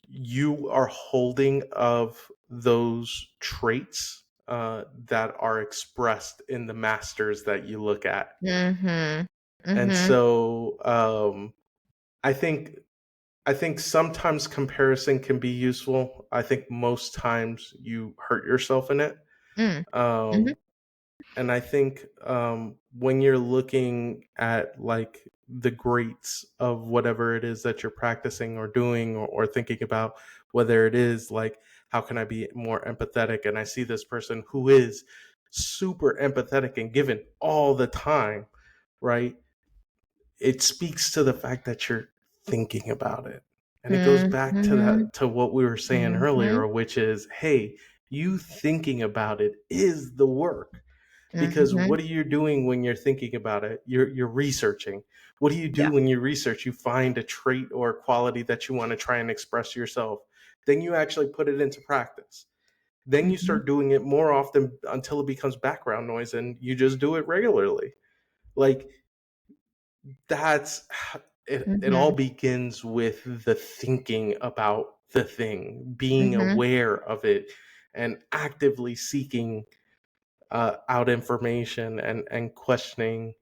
you are holding of those traits that are expressed in the masters that you look at, Mhm. and Mhm. so I think I think sometimes comparison can be useful. I think most times you hurt yourself in it. Mm. Mhm. Um, and I think when you're looking at like the greats of whatever it is that you're practicing or doing or thinking about, whether it is like, how can I be more empathetic? And I see this person who is super empathetic and given all the time, right? It speaks to the fact that you're thinking about it. And it goes back to Mhm. what we were saying Mhm. earlier, which is, hey, you thinking about it is the work. Because Mhm. what are you doing when you're thinking about it? You're researching. What do you do Yeah. when you research? You find a trait or a quality that you want to try and express yourself. Then you actually put it into practice. Then you Mhm. start doing it more often until it becomes background noise and you just do it regularly. Like that's it all Mhm. begins with the thinking about the thing, being Mhm. aware of it, and actively seeking out information and questioning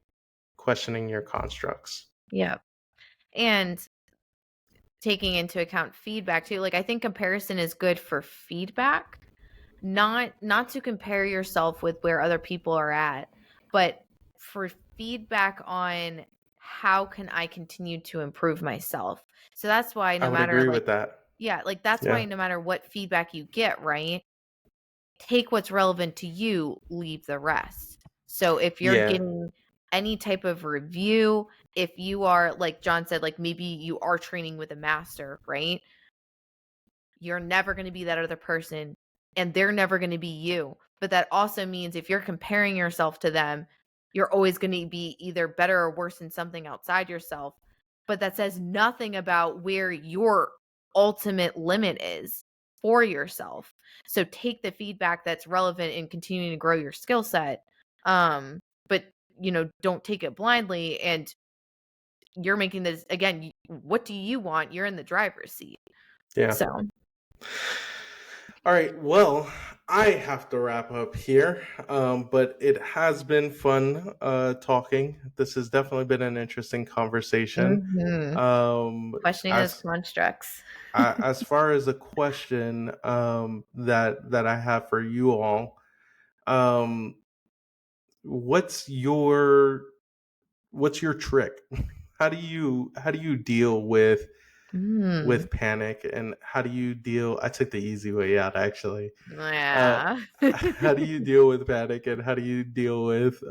your constructs. Yeah. And taking into account feedback too. Like I think comparison is good for feedback, not to compare yourself with where other people are at, but for feedback on how can I continue to improve myself. So that's why I no would matter agree like with that. yeah, like that's why Yeah. no matter what feedback you get, right? Take what's relevant to you, leave the rest. So if you're Yeah. getting any type of review, if you are like John said, like maybe you are training with a master, right? You're never going to be that other person and they're never going to be you. But that also means if you're comparing yourself to them, you're always going to be either better or worse in something outside yourself. But that says nothing about where your ultimate limit is for yourself. So take the feedback that's relevant in continuing to grow your skill set. But don't take it blindly and you're making this again, what do you want? You're in the driver's seat. Yeah. So, All right. Well, I have to wrap up here, but it has been fun talking. This has definitely been an interesting conversation. mhm. Um, Questioning those as constructs. as far as a question that I have for you all, um, what's your what's your trick? how do you deal Mm. with panic, and how do you deal? I took the easy way out, actually. Uh, Yeah. how do you deal with panic, and how do you deal with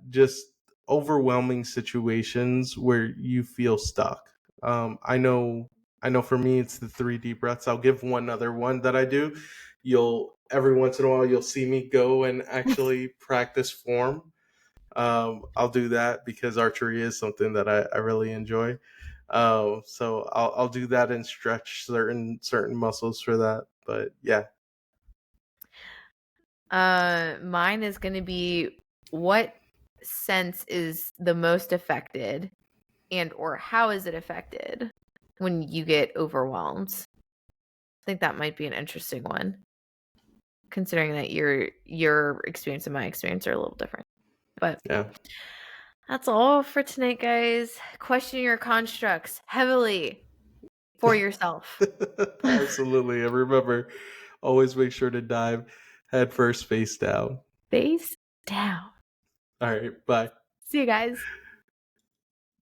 just overwhelming situations where you feel stuck? I know for me it's the three deep breaths. I'll give one other one that I do. You'll every once in a while you'll see me go and actually practice form. I'll do that because archery is something that I really enjoy. So I'll do that and stretch certain muscles for that. But yeah. Mine is going to be, what sense is the most affected, and or how is it affected when you get overwhelmed? I think that might be an interesting one, considering that your experience and my experience are a little different. But Yeah. that's all for tonight, guys. Question your constructs heavily for yourself. Absolutely. And remember, always make sure to dive head first, face down. Face down. All right. Bye. See you guys.